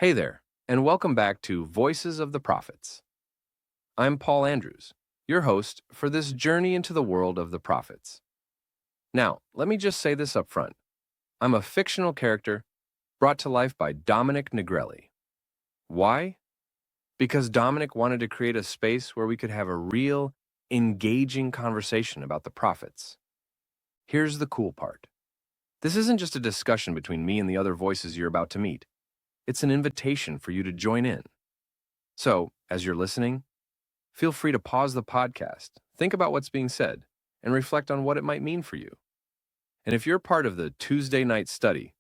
Hey there, and welcome back to Voices of the Prophets. I'm Paul Andrews, your host for this journey into the world of the prophets. Now, let me just say this up front. I'm a fictional character brought to life by Dominic Negrelli. Why? Because Dominic wanted to create a space where we could have a real, engaging conversation about the prophets. Here's the cool part. This isn't just a discussion between me and the other voices you're about to meet. It's an invitation for you to join in. So, as you're listening, feel free to pause the podcast, think about what's being said, and reflect on what it might mean for you. And if you're part of the Tuesday night study,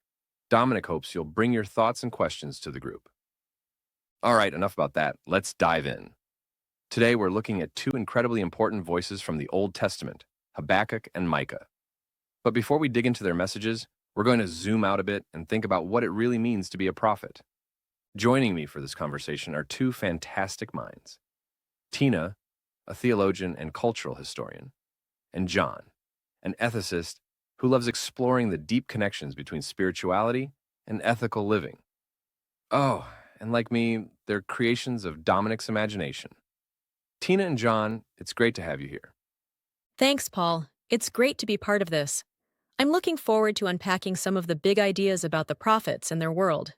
Dominic hopes you'll bring your thoughts and questions to the group. All right, enough about that. Let's dive in. Today, we're looking at two incredibly important voices from the Old Testament, Habakkuk and Micah. But before we dig into their messages, we're going to zoom out a bit and think about what it really means to be a prophet. Joining me for this conversation are two fantastic minds. Tina, a theologian and cultural historian, and John, an ethicist who loves exploring the deep connections between spirituality and ethical living. Oh, and like me, they're creations of Dominic's imagination. Tina and John, it's great to have you here. Thanks, Paul. It's great to be part of this. I'm looking forward to unpacking some of the big ideas about the prophets and their world.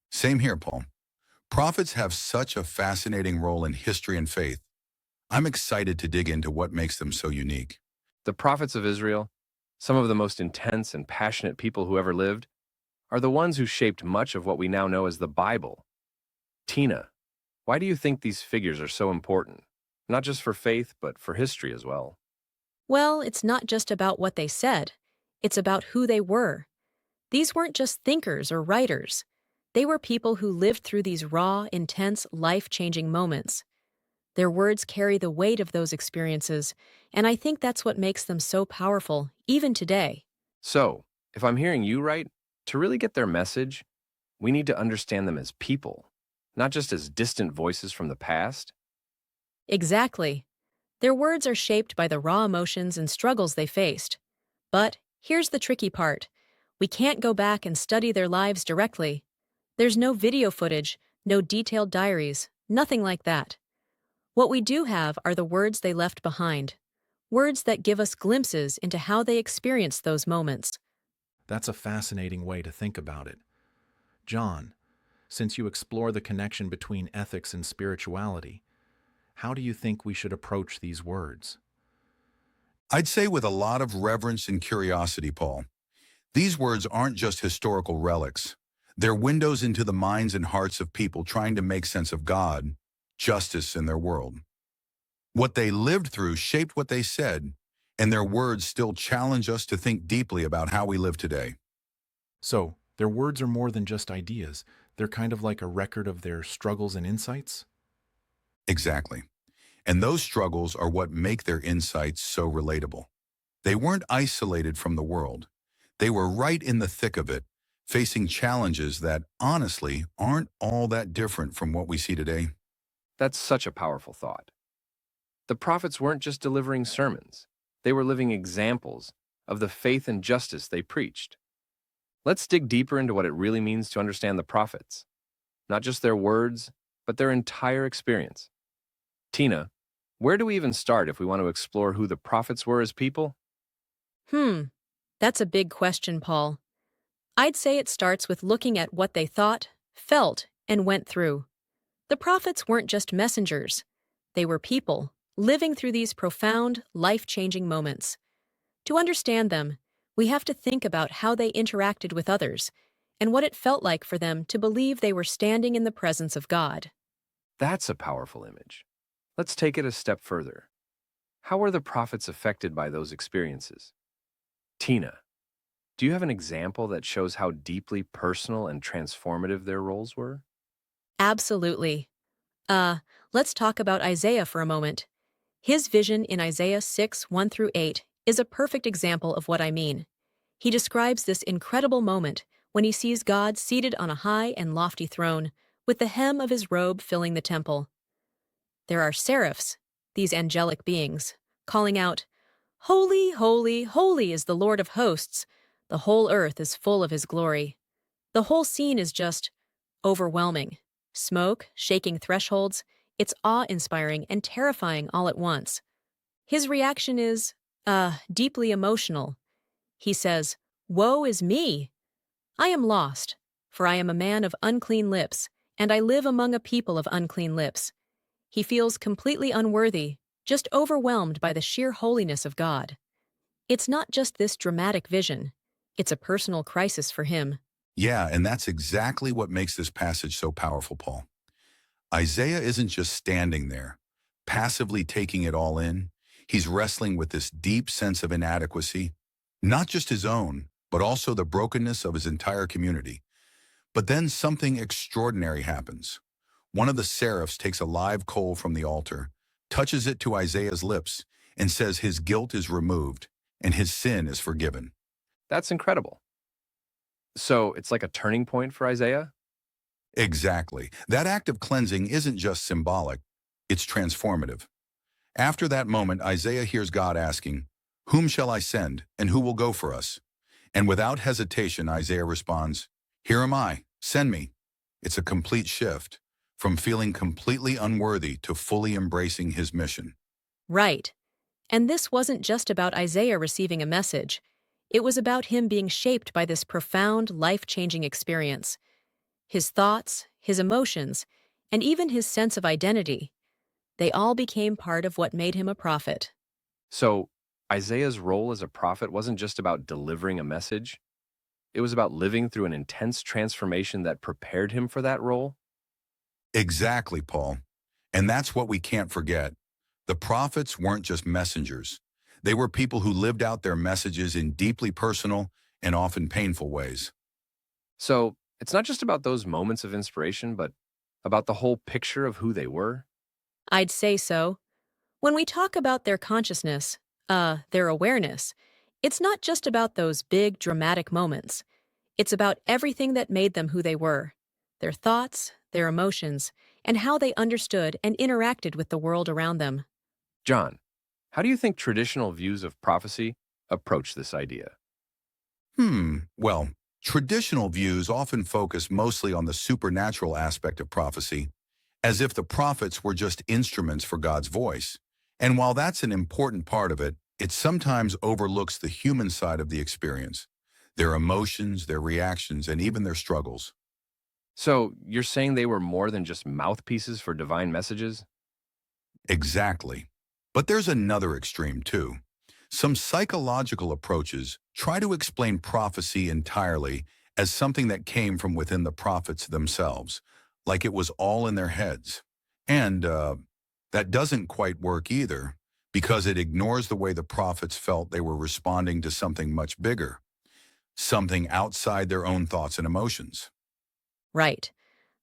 Same here, Paul. Prophets have such a fascinating role in history and faith. I'm excited to dig into what makes them so unique. The prophets of Israel, some of the most intense and passionate people who ever lived, are the ones who shaped much of what we now know as the Bible. Tina, why do you think these figures are so important? Not just for faith, but for history as well. Well, it's not just about what they said. It's about who they were. These weren't just thinkers or writers. They were people who lived through these raw, intense, life-changing moments. Their words carry the weight of those experiences, and I think that's what makes them so powerful, even today. So, if I'm hearing you right, to really get their message, we need to understand them as people, not just as distant voices from the past. Exactly. Their words are shaped by the raw emotions and struggles they faced. But here's the tricky part. We can't go back and study their lives directly. There's no video footage, no detailed diaries, nothing like that. What we do have are the words they left behind. Words that give us glimpses into how they experienced those moments. That's a fascinating way to think about it. John, since you explore the connection between ethics and spirituality, how do you think we should approach these words? I'd say with a lot of reverence and curiosity, Paul. These words aren't just historical relics. They're windows into the minds and hearts of people trying to make sense of God, justice in their world. What they lived through shaped what they said, and their words still challenge us to think deeply about how we live today. So, their words are more than just ideas. They're kind of like a record of their struggles and insights? Exactly. And those struggles are what make their insights so relatable. They weren't isolated from the world. They were right in the thick of it, facing challenges that, honestly, aren't all that different from what we see today. That's such a powerful thought. The prophets weren't just delivering sermons. They were living examples of the faith and justice they preached. Let's dig deeper into what it really means to understand the prophets. Not just their words, but their entire experience. Tina, where do we even start if we want to explore who the prophets were as people? That's a big question, Paul. I'd say it starts with looking at what they thought, felt, and went through. The prophets weren't just messengers. They were people, living through these profound, life-changing moments. To understand them, we have to think about how they interacted with others and what it felt like for them to believe they were standing in the presence of God. That's a powerful image. Let's take it a step further. How were the prophets affected by those experiences? Tina, do you have an example that shows how deeply personal and transformative their roles were? Absolutely. Let's talk about Isaiah for a moment. His vision in Isaiah 6:1-8 is a perfect example of what I mean. He describes this incredible moment when he sees God seated on a high and lofty throne, with the hem of his robe filling the temple. There are seraphs, these angelic beings, calling out, "Holy, holy, holy is the Lord of hosts. The whole earth is full of his glory." The whole scene is just, overwhelming. Smoke, shaking thresholds, it's awe-inspiring and terrifying all at once. His reaction is, deeply emotional. He says, "Woe is me! I am lost, for I am a man of unclean lips, and I live among a people of unclean lips." He feels completely unworthy, just overwhelmed by the sheer holiness of God. It's not just this dramatic vision, it's a personal crisis for him. Yeah, and that's exactly what makes this passage so powerful, Paul. Isaiah isn't just standing there, passively taking it all in. He's wrestling with this deep sense of inadequacy, not just his own, but also the brokenness of his entire community. But then something extraordinary happens. One of the seraphs takes a live coal from the altar, touches it to Isaiah's lips, and says his guilt is removed and his sin is forgiven. That's incredible. So it's like a turning point for Isaiah? Exactly. That act of cleansing isn't just symbolic, it's transformative. After that moment, Isaiah hears God asking, "Whom shall I send, and who will go for us?" And without hesitation, Isaiah responds, "Here am I, send me." It's a complete shift from feeling completely unworthy to fully embracing his mission. Right. And this wasn't just about Isaiah receiving a message. It was about him being shaped by this profound, life-changing experience. His thoughts, his emotions, and even his sense of identity, they all became part of what made him a prophet. So Isaiah's role as a prophet wasn't just about delivering a message, it was about living through an intense transformation that prepared him for that role? Exactly, Paul. And that's what we can't forget. The prophets weren't just messengers. They were people who lived out their messages in deeply personal and often painful ways. So it's not just about those moments of inspiration, but about the whole picture of who they were? I'd say so. When we talk about their consciousness, their awareness, it's not just about those big, dramatic moments. It's about everything that made them who they were, their thoughts, their emotions, and how they understood and interacted with the world around them. John, how do you think traditional views of prophecy approach this idea? Well, traditional views often focus mostly on the supernatural aspect of prophecy, as if the prophets were just instruments for God's voice. And while that's an important part of it, it sometimes overlooks the human side of the experience, their emotions, their reactions, and even their struggles. So you're saying they were more than just mouthpieces for divine messages? Exactly. But there's another extreme too. Some psychological approaches try to explain prophecy entirely as something that came from within the prophets themselves, like it was all in their heads. And that doesn't quite work either, because it ignores the way the prophets felt they were responding to something much bigger, something outside their own thoughts and emotions. Right.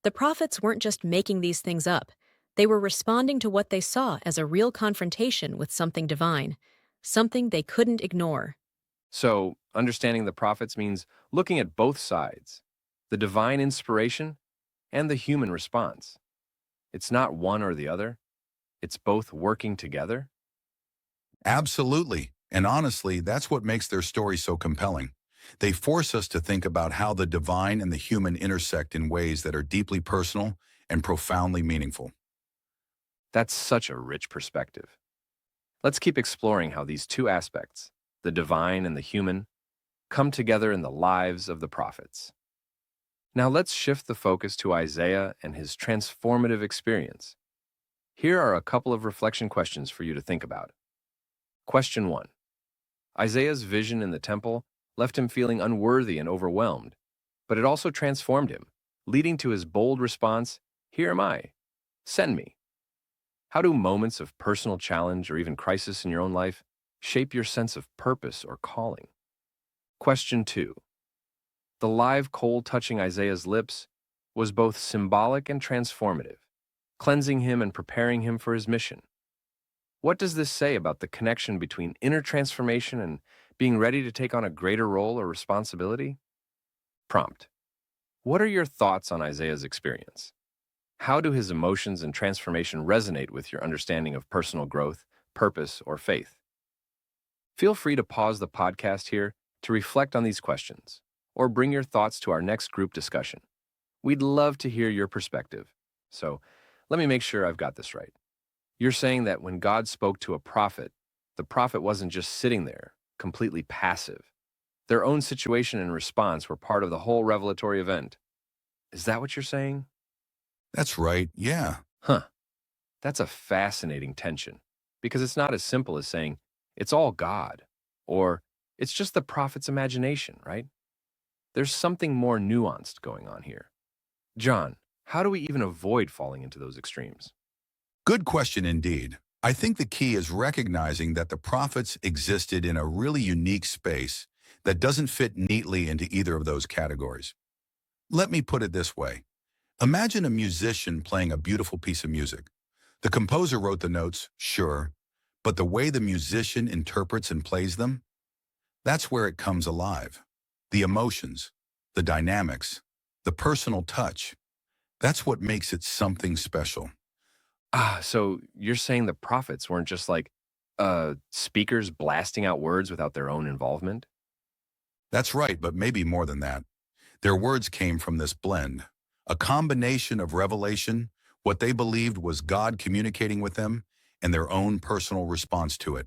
The prophets weren't just making these things up. They were responding to what they saw as a real confrontation with something divine, something they couldn't ignore. So understanding the prophets means looking at both sides, the divine inspiration and the human response. It's not one or the other, it's both working together. Absolutely. And honestly, that's what makes their story so compelling. They force us to think about how the divine and the human intersect in ways that are deeply personal and profoundly meaningful. That's such a rich perspective. Let's keep exploring how these two aspects, the divine and the human, come together in the lives of the prophets. Now let's shift the focus to Isaiah and his transformative experience. Here are a couple of reflection questions for you to think about. Question 1. Isaiah's vision in the temple left him feeling unworthy and overwhelmed, but it also transformed him, leading to his bold response, "Here am I, send me." How do moments of personal challenge or even crisis in your own life shape your sense of purpose or calling? Question 2. The live coal touching Isaiah's lips was both symbolic and transformative, cleansing him and preparing him for his mission. What does this say about the connection between inner transformation and being ready to take on a greater role or responsibility? Prompt. What are your thoughts on Isaiah's experience? How do his emotions and transformation resonate with your understanding of personal growth, purpose, or faith? Feel free to pause the podcast here to reflect on these questions, or bring your thoughts to our next group discussion. We'd love to hear your perspective. So let me make sure I've got this right. You're saying that when God spoke to a prophet, the prophet wasn't just sitting there, completely passive. Their own situation and response were part of the whole revelatory event. Is that what you're saying? That's right, yeah. Huh. That's a fascinating tension, because it's not as simple as saying, it's all God, or it's just the prophet's imagination, right? There's something more nuanced going on here. John, how do we even avoid falling into those extremes? Good question indeed. I think the key is recognizing that the prophets existed in a really unique space that doesn't fit neatly into either of those categories. Let me put it this way. Imagine a musician playing a beautiful piece of music. The composer wrote the notes, sure, but the way the musician interprets and plays them, that's where it comes alive. The emotions, the dynamics, the personal touch, that's what makes it something special. So you're saying the prophets weren't just like speakers blasting out words without their own involvement? That's right, but maybe more than that. Their words came from this blend, a combination of revelation, what they believed was God communicating with them, and their own personal response to it.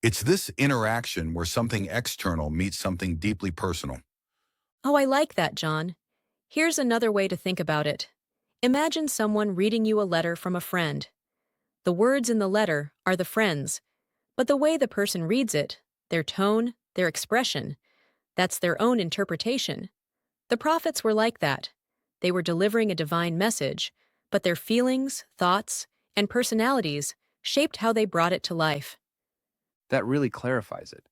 It's this interaction where something external meets something deeply personal. Oh, I like that, John. Here's another way to think about it. Imagine someone reading you a letter from a friend. The words in the letter are the friend's, but the way the person reads it, their tone, their expression, that's their own interpretation. The prophets were like that. They were delivering a divine message, but their feelings, thoughts, and personalities shaped how they brought it to life. That really clarifies it.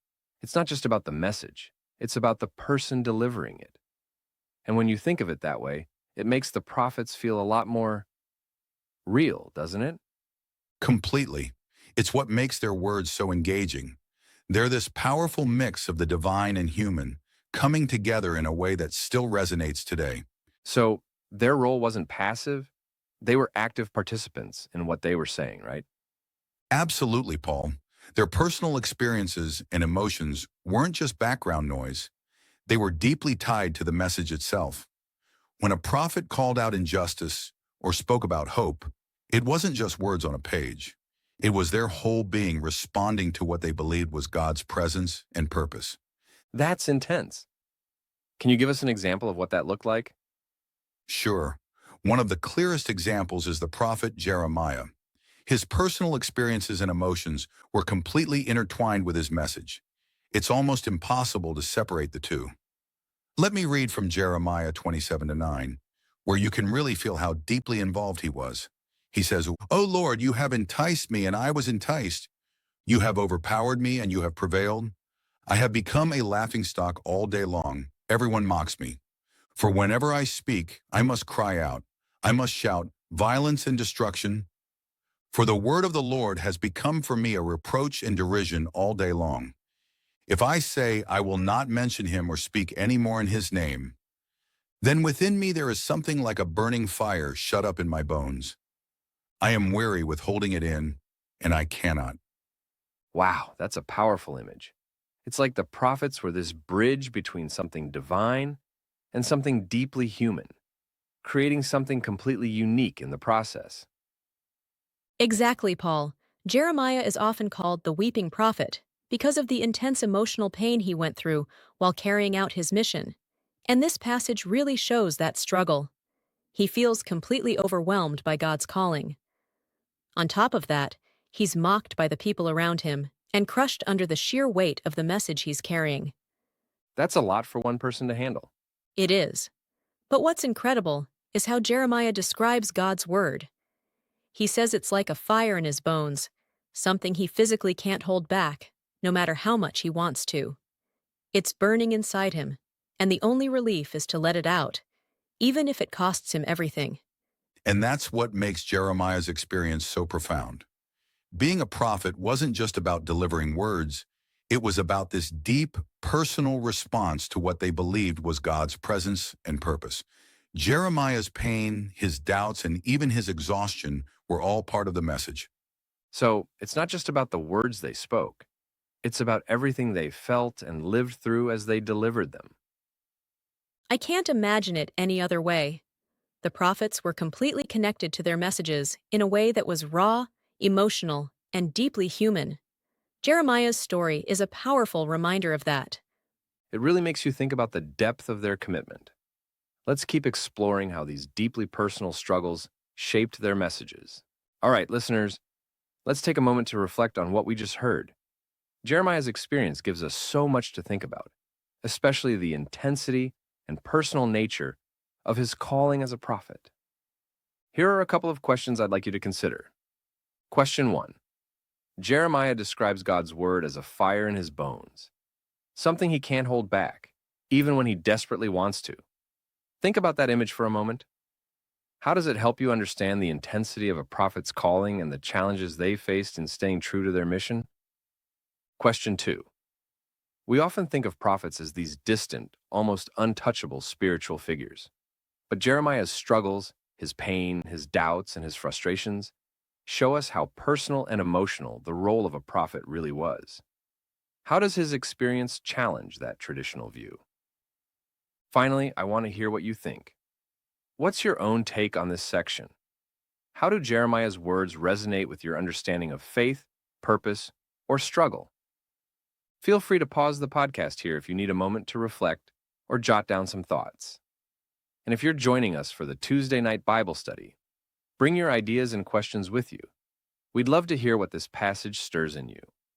It's not just about the message, it's about the person delivering it. And when you think of it that way, it makes the prophets feel a lot more real, doesn't it? Completely. It's what makes their words so engaging. They're this powerful mix of the divine and human, coming together in a way that still resonates today. So their role wasn't passive, they were active participants in what they were saying, right? Absolutely, Paul. Their personal experiences and emotions weren't just background noise. They were deeply tied to the message itself. When a prophet called out injustice or spoke about hope, it wasn't just words on a page. It was their whole being responding to what they believed was God's presence and purpose. That's intense. Can you give us an example of what that looked like? Sure, one of the clearest examples is the prophet Jeremiah. His personal experiences and emotions were completely intertwined with his message. It's almost impossible to separate the two. Let me read from Jeremiah 27-9, where you can really feel how deeply involved he was. He says, "O Lord, you have enticed me, and I was enticed. You have overpowered me, and you have prevailed. I have become a laughingstock all day long. Everyone mocks me. For whenever I speak, I must cry out. I must shout violence and destruction. For the word of the Lord has become for me a reproach and derision all day long. If I say I will not mention him or speak any more in his name, then within me there is something like a burning fire shut up in my bones. I am weary with holding it in, and I cannot." Wow, that's a powerful image. It's like the prophets were this bridge between something divine and something deeply human, creating something completely unique in the process. Exactly, Paul. Jeremiah is often called the weeping prophet because of the intense emotional pain he went through while carrying out his mission. And this passage really shows that struggle. He feels completely overwhelmed by God's calling. On top of that, he's mocked by the people around him and crushed under the sheer weight of the message he's carrying. That's a lot for one person to handle. It is. But what's incredible is how Jeremiah describes God's word. He says it's like a fire in his bones, something he physically can't hold back, no matter how much he wants to. It's burning inside him, and the only relief is to let it out, even if it costs him everything. And that's what makes Jeremiah's experience so profound. Being a prophet wasn't just about delivering words, it was about this deep, personal response to what they believed was God's presence and purpose. Jeremiah's pain, his doubts, and even his exhaustion were all part of the message. So it's not just about the words they spoke, it's about everything they felt and lived through as they delivered them. I can't imagine it any other way. the prophets were completely connected to their messages in a way that was raw, emotional, and deeply human. Jeremiah's story is a powerful reminder of that. It really makes you think about the depth of their commitment. Let's keep exploring how these deeply personal struggles shaped their messages. All right, listeners, let's take a moment to reflect on what we just heard. Jeremiah's experience gives us so much to think about, especially the intensity and personal nature of his calling as a prophet. Here are a couple of questions I'd like you to consider. Question 1. Jeremiah describes God's word as a fire in his bones, something he can't hold back, even when he desperately wants to. Think about that image for a moment. How does it help you understand the intensity of a prophet's calling and the challenges they faced in staying true to their mission? Question 2. We often think of prophets as these distant, almost untouchable spiritual figures. But Jeremiah's struggles, his pain, his doubts, and his frustrations show us how personal and emotional the role of a prophet really was. How does his experience challenge that traditional view? Finally, I want to hear what you think. What's your own take on this section? How do Jeremiah's words resonate with your understanding of faith, purpose, or struggle? Feel free to pause the podcast here if you need a moment to reflect or jot down some thoughts. And if you're joining us for the Tuesday night Bible study, bring your ideas and questions with you. We'd love to hear what this passage stirs in you.